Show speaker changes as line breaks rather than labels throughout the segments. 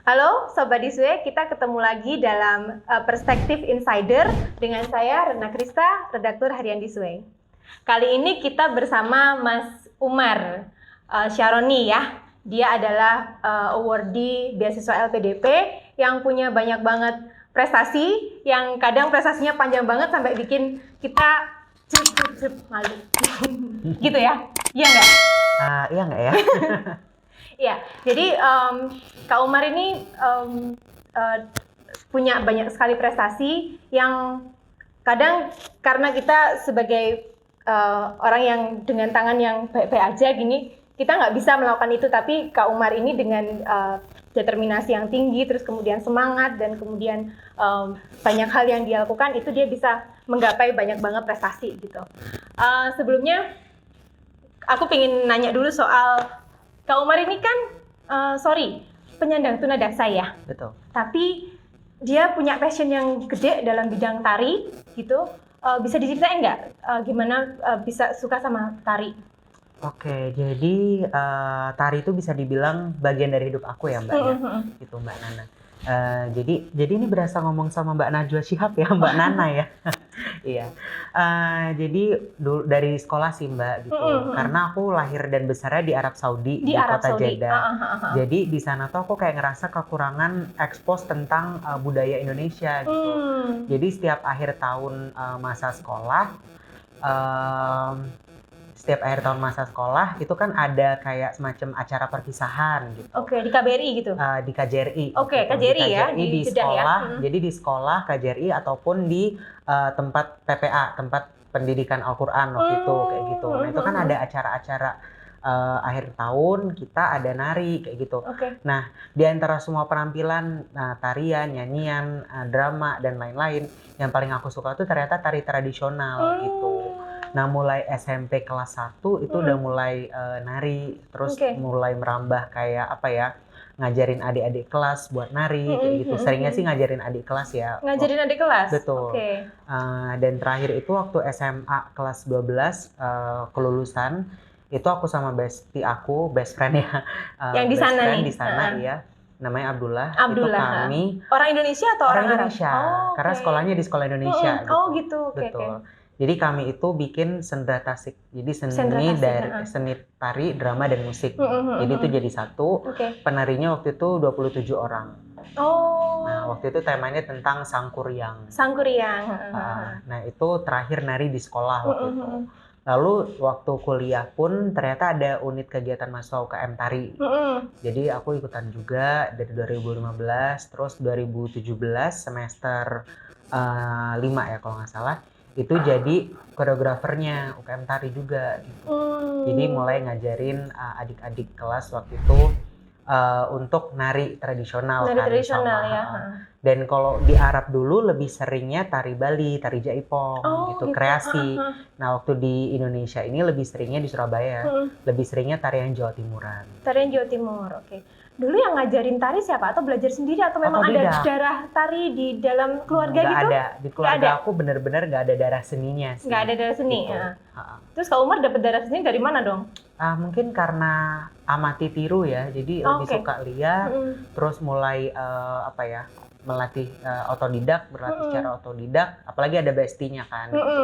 Halo Sobat Disue, kita ketemu lagi dalam Perspektif Insider dengan saya Rena Krista, redaktur harian Disue. Kali ini kita bersama Mas Umar Syaroni ya. Dia adalah awardee beasiswa LPDP yang punya banyak banget prestasi, yang kadang prestasinya panjang banget sampai bikin kita malu. Gitu ya? Iya nggak?
Iya nggak ya?
Ya, jadi Kak Umar ini punya banyak sekali prestasi yang kadang karena kita sebagai orang yang dengan tangan yang baik-baik aja gini, kita nggak bisa melakukan itu, tapi Kak Umar ini dengan determinasi yang tinggi, terus kemudian semangat, dan kemudian banyak hal yang dia lakukan, itu dia bisa menggapai banyak banget prestasi gitu. Sebelumnya, aku pengen nanya dulu soal Kak Umar ini kan, penyandang tunadaksa ya.
Betul.
Tapi dia punya passion yang gede dalam bidang tari, gitu. Bisa diceritain nggak gimana bisa suka sama tari?
Oke, jadi tari itu bisa dibilang bagian dari hidup aku ya Mbak ya, gitu Mbak Nana. Jadi ini berasa ngomong sama Mbak Najwa Shihab ya, Mbak Nana ya. Iya. Jadi dari sekolah sih Mbak gitu. Karena aku lahir dan besarnya di Arab Saudi, di kota Jeddah. Jadi di sana tuh aku kayak ngerasa kekurangan ekspos tentang budaya Indonesia gitu. Jadi setiap akhir tahun masa sekolah, itu kan ada kayak semacam acara perpisahan gitu.
Oke, di KBRI gitu?
Di KJRI.
Oke,
gitu.
KJRI ya,
di
Jeddah
sekolah.
ya?
Jadi di sekolah KJRI ataupun di tempat PPA, tempat pendidikan Al-Quran waktu itu kayak gitu. Nah itu kan ada acara-acara akhir tahun, kita ada nari kayak gitu. Nah di antara semua penampilan tarian, nyanyian, drama dan lain-lain, yang paling aku suka tuh ternyata tari tradisional gitu. Nah mulai SMP kelas 1 itu udah mulai nari, terus mulai merambah kayak apa ya, ngajarin adik-adik kelas buat nari kayak gitu. Seringnya sih ngajarin adik kelas ya.
Ngajarin adik kelas?
Betul. Dan terakhir itu waktu SMA kelas 12 kelulusan, itu aku sama best friend ya.
Yang di sana nih?
Di sana ya. Namanya Abdullah.
Itu
kami
orang Indonesia atau orang Arab?
Indonesia. Karena sekolahnya di sekolah Indonesia.
Gitu.
Betul. Jadi kami itu bikin sendera tasik. Jadi seni tari, drama dan musik. Jadi itu jadi satu. Penarinya waktu itu 27 orang. Nah, waktu itu temanya tentang Sangkuriang. Nah, itu terakhir nari di sekolah waktu itu. Lalu waktu kuliah pun ternyata ada unit kegiatan mahasiswa UKM tari. Jadi aku ikutan juga dari 2015, terus 2017 semester 5 ya kalau nggak salah. Itu jadi koreografernya UKM tari juga gitu. Jadi mulai ngajarin adik-adik kelas waktu itu untuk nari tradisional. Dan kalau di Arab dulu lebih seringnya tari Bali, tari Jaipong gitu, kreasi. Nah waktu di Indonesia ini lebih seringnya di Surabaya, lebih seringnya tarian Jawa Timuran.
Tarian Jawa Timur, oke. Dulu yang ngajarin tari siapa? Atau belajar sendiri? Atau memang ada darah tari di dalam keluarga gitu?
Nggak ada. Di keluarga aku bener-bener nggak ada darah seninya sih.
Nggak ada darah seni?
Gitu.
Terus Kak Umar dapat darah seni dari mana dong?
Mungkin karena amati tiru ya. Jadi lebih suka lihat. Terus mulai melatih otodidak, berlatih secara otodidak. Apalagi ada bestinya kan. Gitu.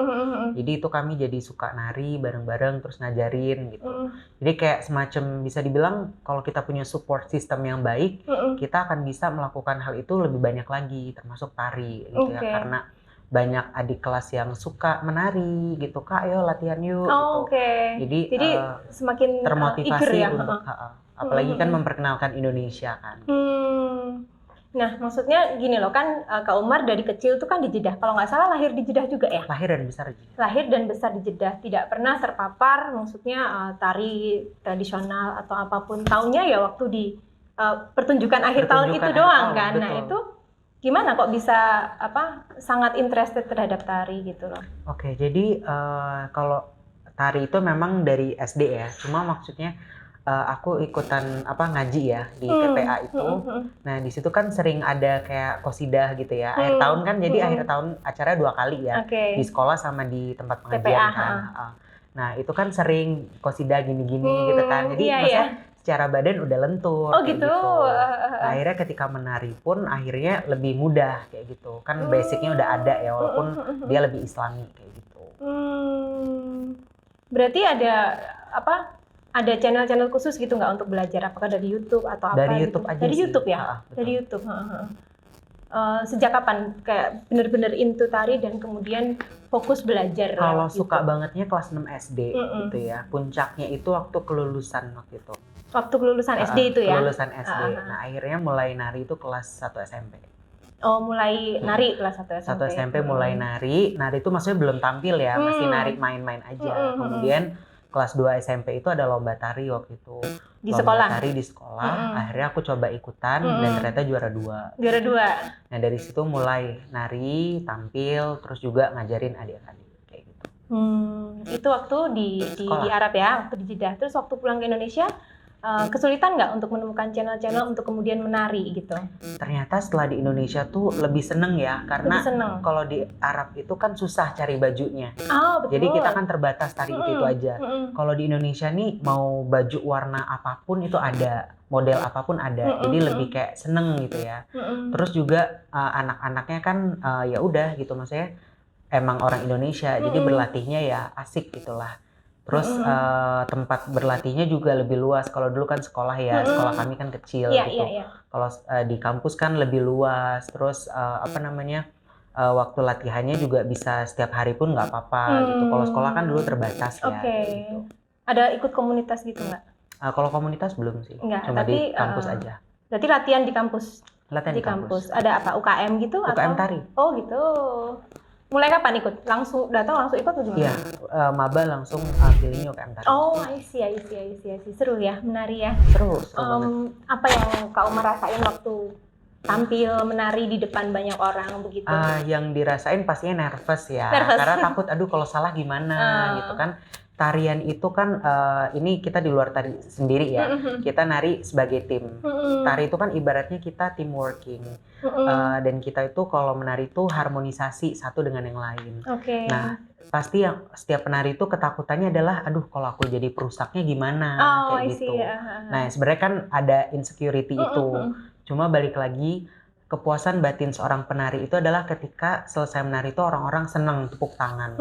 Jadi itu kami jadi suka nari bareng-bareng terus ngajarin gitu. Jadi kayak semacam bisa dibilang kalau kita punya support system yang baik, kita akan bisa melakukan hal itu lebih banyak lagi, termasuk tari gitu ya. Karena banyak adik kelas yang suka menari gitu, Kak ayo latihan yuk gitu. Jadi
semakin
termotivasi
ya?
untuk apalagi kan memperkenalkan Indonesia kan.
Nah, maksudnya gini loh kan, Kak Umar dari kecil tuh kan di Jeddah. Kalau nggak salah lahir di Jeddah juga ya?
Lahir dan besar di Jeddah.
Lahir dan besar di Jeddah. Tidak pernah terpapar, maksudnya tari tradisional atau apapun. Taunya ya waktu di pertunjukan akhir tahun itu doang kan. Betul. Nah itu gimana kok bisa sangat interested terhadap tari gitu loh? Oke,
jadi kalau tari itu memang dari SD ya. Cuma maksudnya aku ikutan ngaji ya di PPA itu. Nah di situ kan sering ada kayak qosidah gitu ya. Akhir tahun kan, jadi akhir tahun acara 2 kali ya. Di sekolah sama di tempat pengajian kan. Nah itu kan sering qosidah gini-gini gitu kan. Jadi maksudnya secara badan udah lentur.
Oh
kayak
gitu.
Nah, akhirnya ketika menari pun akhirnya lebih mudah kayak gitu. Kan basicnya udah ada ya, walaupun dia lebih islami kayak gitu.
Berarti ada apa? Ada channel-channel khusus gitu nggak untuk belajar? Apakah dari YouTube atau apa?
Dari YouTube
gitu?
aja
Dari
sih.
YouTube ya? Dari YouTube. Sejak kapan kayak bener-bener into tari dan kemudian fokus belajar?
Kalau suka bangetnya kelas 6 SD gitu ya. Puncaknya itu waktu kelulusan waktu itu.
Waktu kelulusan SD itu ya?
Kelulusan SD. Nah, akhirnya mulai nari itu kelas 1 SMP.
Oh, mulai nari kelas 1 SMP.
1 SMP mulai nari. Nari itu maksudnya belum tampil ya, masih nari main-main aja. Kemudian kelas 2 SMP itu ada lomba tari waktu itu.
Di
lomba
sekolah?
Tari di sekolah. Akhirnya aku coba ikutan dan ternyata juara 2.
Juara 2.
Nah, dari situ mulai nari, tampil, terus juga ngajarin adik-adik kayak gitu.
Itu waktu di Arab ya, waktu di Jeddah. Terus waktu pulang ke Indonesia, kesulitan nggak untuk menemukan channel-channel untuk kemudian menari gitu?
Ternyata setelah di Indonesia tuh lebih seneng ya, karena kalau di Arab itu kan susah cari bajunya.
Oh, betul.
Jadi kita kan terbatas tari itu aja. Kalau di Indonesia nih mau baju warna apapun itu ada, model apapun ada. Jadi lebih kayak seneng gitu ya. Terus juga anak-anaknya kan ya udah gitu, maksudnya emang orang Indonesia, jadi berlatihnya ya asik gitulah. Terus tempat berlatihnya juga lebih luas. Kalau dulu kan sekolah ya, sekolah kami kan kecil gitu. Kalau di kampus kan lebih luas. Terus waktu latihannya juga bisa setiap hari pun nggak apa-apa gitu. Kalau sekolah kan dulu terbatas ya. Gitu.
Ada ikut komunitas gitu nggak?
Kalau komunitas belum sih, cuma
tapi,
di kampus aja.
Berarti latihan di kampus?
Latihan di kampus.
Ada apa? UKM gitu?
UKM
atau?
tari.
Oh gitu. Mulai kapan ikut? Langsung datang langsung ikut atau gimana?
Iya, maba langsung pilihnya UKM tari.
Oh, I see. Seru ya, menari ya.
Seru banget.
Apa yang Kak Umar rasain waktu tampil menari di depan banyak orang begitu?
Yang dirasain pastinya nervous ya. Karena takut aduh kalau salah gimana gitu kan. Tarian itu kan ini kita di luar tari sendiri ya. Kita nari sebagai tim. Tari itu kan ibaratnya kita team working. Dan kita itu kalau menari itu harmonisasi satu dengan yang lain. Nah, pasti yang setiap penari itu ketakutannya adalah aduh kalau aku jadi perusaknya gimana kayak gitu. Nah, sebenarnya kan ada insecurity itu. Cuma balik lagi, kepuasan batin seorang penari itu adalah ketika selesai menari itu orang-orang senang tepuk tangan.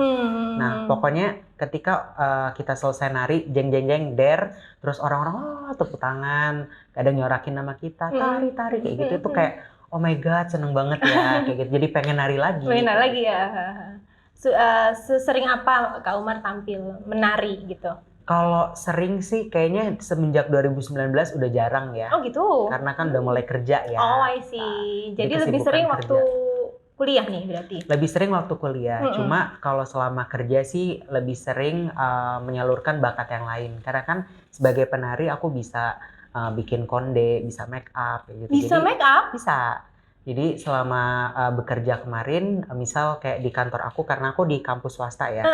Nah, pokoknya ketika kita selesai nari, jeng jeng jeng der, terus orang-orang tepuk tangan, kadang nyorakin nama kita, tari kayak gitu, itu kayak oh my god seneng banget ya kayak gitu. Jadi pengen nari lagi.
Pengen nari lagi ya. Sesering apa Kak Umar tampil menari gitu?
Kalau sering sih kayaknya semenjak 2019 udah jarang ya.
Oh gitu.
Karena kan udah mulai kerja ya.
Oh I see. Jadi lebih sering waktu kuliah nih berarti? Lebih
sering waktu kuliah. Cuma kalau selama kerja sih lebih sering menyalurkan bakat yang lain. Karena kan sebagai penari aku bisa bikin konde, bisa make up gitu.
Bisa make up?
Bisa. Jadi selama bekerja kemarin, misal kayak di kantor aku, karena aku di kampus swasta ya,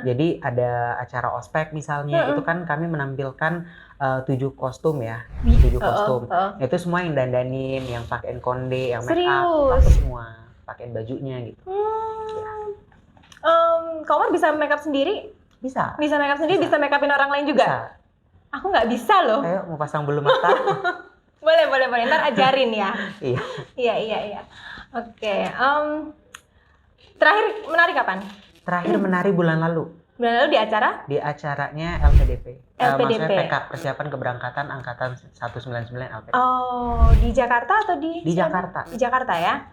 jadi ada acara ospek misalnya, itu kan kami menampilkan 7 kostum ya, 7 kostum. Itu semua yang dandanin, yang pakein konde, yang make up, aku semua pakein bajunya gitu.
Kak Umar bisa make up sendiri?
Bisa.
Bisa make up sendiri, bisa make upin orang lain juga?
Bisa.
Aku nggak bisa loh.
Ayo mau pasang bulu mata.
Boleh. Ntar ajarin ya.
Iya.
Oke. Terakhir menari kapan?
Terakhir menari bulan lalu.
Bulan lalu di acara? Di
acaranya LPDP. Maksudnya PK, Persiapan Keberangkatan Angkatan 199 LPDP.
Oh, di Jakarta atau di?
Di Jakarta.
Di Jakarta ya.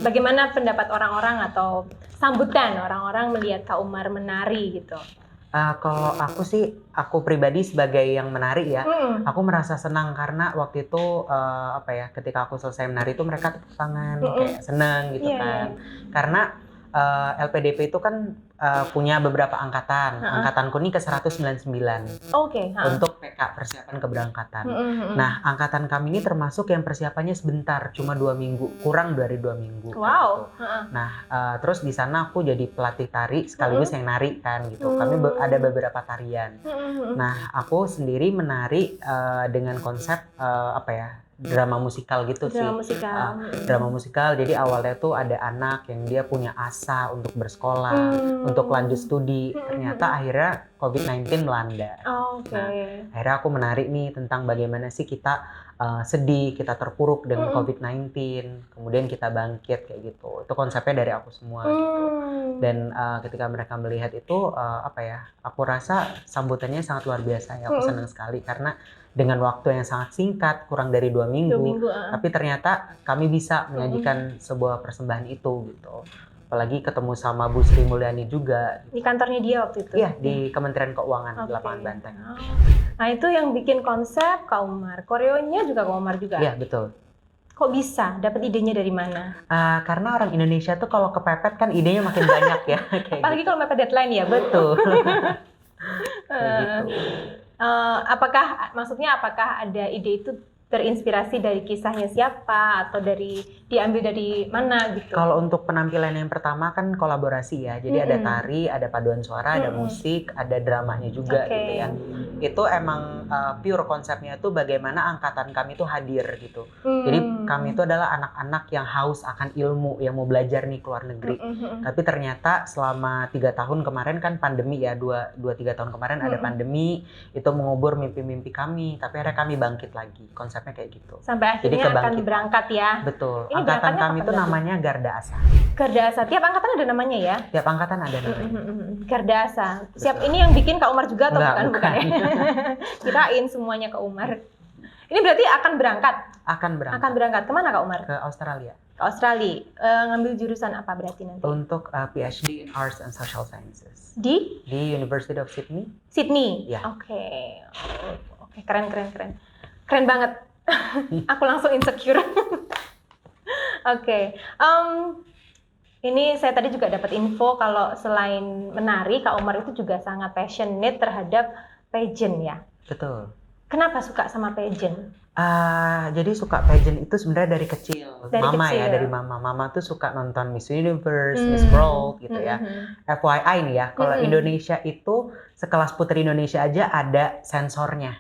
Bagaimana pendapat orang-orang atau sambutan orang-orang melihat Kak Umar menari gitu?
Kalau aku pribadi sebagai yang menari ya, aku merasa senang karena waktu itu ketika aku selesai menari itu mereka tepuk tangan kayak senang gitu kan. Karena LPDP itu kan punya beberapa angkatan. Angkatanku ini ke 199. Untuk PK, Persiapan Keberangkatan. Nah, angkatan kami ini termasuk yang persiapannya sebentar, cuma 2 minggu, kurang dari 2 minggu.
Wow.
Gitu. Nah, terus di sana aku jadi pelatih tari sekaligus yang nari kan gitu. Kami ada beberapa tarian. Nah, aku sendiri menari dengan konsep drama musikal gitu sih. Drama musikal. Jadi awalnya tuh ada anak yang dia punya asa untuk bersekolah, untuk lanjut studi. Ternyata akhirnya COVID-19 melanda.
Oke.
Nah, akhirnya aku menarik nih tentang bagaimana sih kita sedih, kita terpuruk dengan COVID-19, kemudian kita bangkit kayak gitu. Itu konsepnya dari aku semua gitu. Dan ketika mereka melihat itu, aku rasa sambutannya sangat luar biasa ya. Aku senang sekali karena dengan waktu yang sangat singkat, kurang dari 2 minggu, tapi ternyata kami bisa menyajikan sebuah persembahan itu gitu. Apalagi ketemu sama Bu Sri Mulyani juga.
Di kantornya dia waktu itu?
Iya, di Kementerian Keuangan di Lapangan Banteng.
Nah itu yang bikin konsep Kak Umar, koreonya juga Kak Umar juga?
Iya, betul.
Kok bisa? Dapat idenya dari mana?
Karena orang Indonesia tuh kalau kepepet kan idenya makin banyak ya.
Apalagi kalau mepet deadline ya?
Betul.
Gitu. Apakah ada ide itu terinspirasi dari kisahnya siapa atau diambil dari mana gitu?
Kalau untuk penampilan yang pertama kan kolaborasi ya, jadi ada tari, ada paduan suara, ada musik, ada dramanya juga gitu ya. Itu emang pure konsepnya itu bagaimana angkatan kami itu hadir gitu. Jadi kami itu adalah anak-anak yang haus akan ilmu, yang mau belajar nih ke luar negeri. Tapi ternyata selama 3 tahun kemarin kan pandemi ya, 2-3 tahun kemarin ada pandemi, itu mengubur mimpi-mimpi kami. Tapi akhirnya kami bangkit lagi. Konsepnya kayak gitu.
Sampai akhirnya akan berangkat ya.
Betul. Ini angkatan kami itu namanya Garda Asa.
Garda Asa. Tiap angkatan ada namanya ya?
Tiap angkatan ada namanya.
Garda Asa. Siap, ini yang bikin Kak Umar juga atau bukan ya? Kirain semuanya Kak Umar. Ini berarti akan berangkat?
Akan berangkat.
Akan berangkat. Kemana Kak Umar?
Ke Australia.
Ke Australia. Ngambil jurusan apa berarti nanti?
Untuk PhD in Arts and Social Sciences.
Di
University of Sydney.
Sydney?
Ya.
Oke, keren. Keren banget. Aku langsung insecure. Oke. Ini saya tadi juga dapat info kalau selain menari, Kak Umar itu juga sangat passionate terhadap pageant ya?
Betul.
Kenapa suka sama pageant?
Jadi suka pageant itu sebenarnya dari kecil.
Dari
mama. Mama tuh suka nonton Miss Universe, Miss World gitu ya. FYI nih ya, kalau Indonesia itu sekelas Putri Indonesia aja ada sensornya.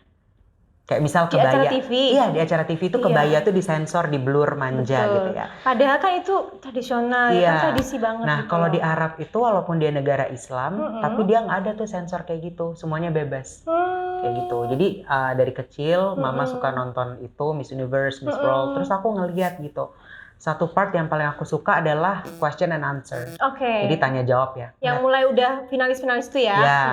Kayak misal
di
kebaya.
Acara TV.
Iya, di acara TV itu kebaya tuh disensor, di blur manja.
Betul.
Gitu ya.
Padahal kan itu tradisional, kan tradisi banget.
Nah, gitu. Kalau di Arab itu walaupun dia negara Islam, tapi dia nggak ada tuh sensor kayak gitu, semuanya bebas. Kayak gitu. Jadi dari kecil mama suka nonton itu Miss Universe, Miss World, terus aku ngeliat gitu. Satu part yang paling aku suka adalah question and answer. Jadi tanya jawab ya.
Yang mulai udah finalis-finalis tuh ya.
Ya,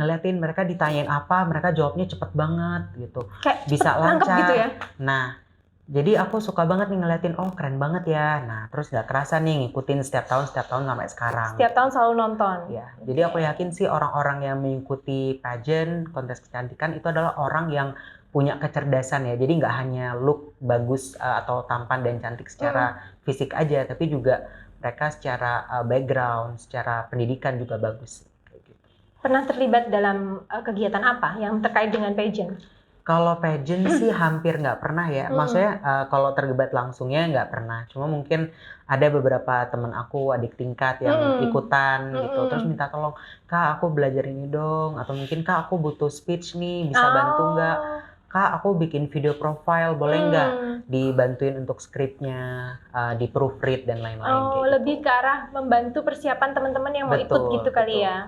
ngeliatin mereka ditanyain apa, mereka jawabnya cepet banget gitu.
Kayak
bisa lancar
gitu ya.
Nah, jadi aku suka banget nih ngeliatin, oh keren banget ya. Nah, terus gak kerasa nih ngikutin setiap tahun sampai sekarang.
Setiap tahun selalu nonton.
Ya, jadi aku yakin sih orang-orang yang mengikuti pageant, kontes kecantikan itu adalah orang yang punya kecerdasan ya, jadi nggak hanya look bagus atau tampan dan cantik secara fisik aja, tapi juga mereka secara background, secara pendidikan juga bagus. Kayak gitu.
Pernah terlibat dalam kegiatan apa yang terkait dengan pageant?
Kalau pageant sih hampir nggak pernah ya, maksudnya kalau terlibat langsungnya nggak pernah, cuma mungkin ada beberapa teman aku, adik tingkat yang ikutan gitu, terus minta tolong, Kak aku belajar ini dong, atau mungkin Kak aku butuh speech nih, bisa bantu nggak? Kak, aku bikin video profile, boleh nggak dibantuin untuk skripnya, di proofread dan lain-lain.
Oh, lebih ke arah membantu persiapan teman-teman yang mau ikut gitu kali ya.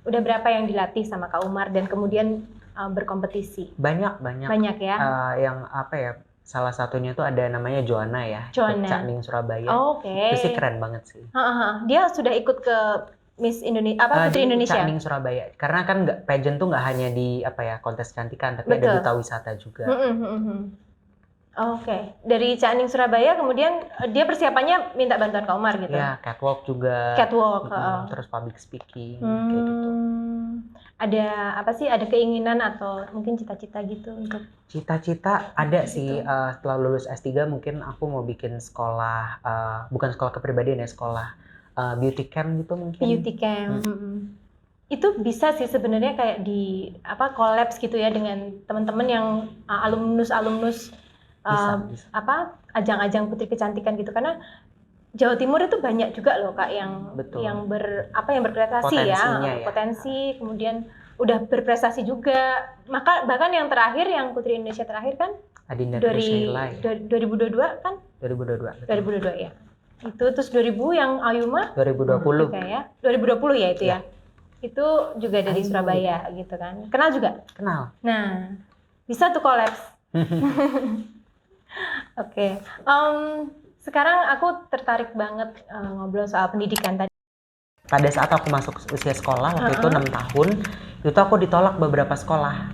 Udah berapa yang dilatih sama Kak Umar dan kemudian berkompetisi? Banyak ya.
Yang apa ya? Salah satunya tuh ada namanya Joanna ya, Cak Ning Surabaya. Itu sih keren banget sih.
Dia sudah ikut ke Miss Indonesia, Putri Indonesia?
Cak Ning Surabaya. Karena kan pageant tuh nggak hanya di kontes kecantikan, tapi ada duta wisata juga.
Dari Cak Ning Surabaya, kemudian dia persiapannya minta bantuan Kak Umar gitu?
Ya, catwalk juga. Terus public speaking, kayak gitu.
Ada apa sih? Ada keinginan atau mungkin cita-cita gitu untuk?
Cita-cita ada sih. Setelah lulus S3 mungkin aku mau bikin sekolah, bukan sekolah kepribadian ya, sekolah beauty camp gitu mungkin.
Beauty camp. Itu bisa sih sebenarnya kayak di collabs gitu ya dengan teman-teman yang alumnus
bisa.
ajang-ajang putri kecantikan gitu, karena Jawa Timur itu banyak juga loh Kak yang berprestasi potensi, kemudian udah berprestasi juga. Bahkan yang terakhir, yang Putri Indonesia terakhir kan
Adinda
2022 kan? 2022 ya. Itu terus 2000 yang Ayuma
2020.
ya. 2020 ya itu ya. itu juga dari Surabaya gitu kan. Kenal juga?
Kenal.
Nah, bisa tuh collabs. Oke. Sekarang aku tertarik banget ngobrol soal pendidikan tadi.
Pada saat aku masuk usia sekolah waktu itu 6 tahun, itu aku ditolak beberapa sekolah.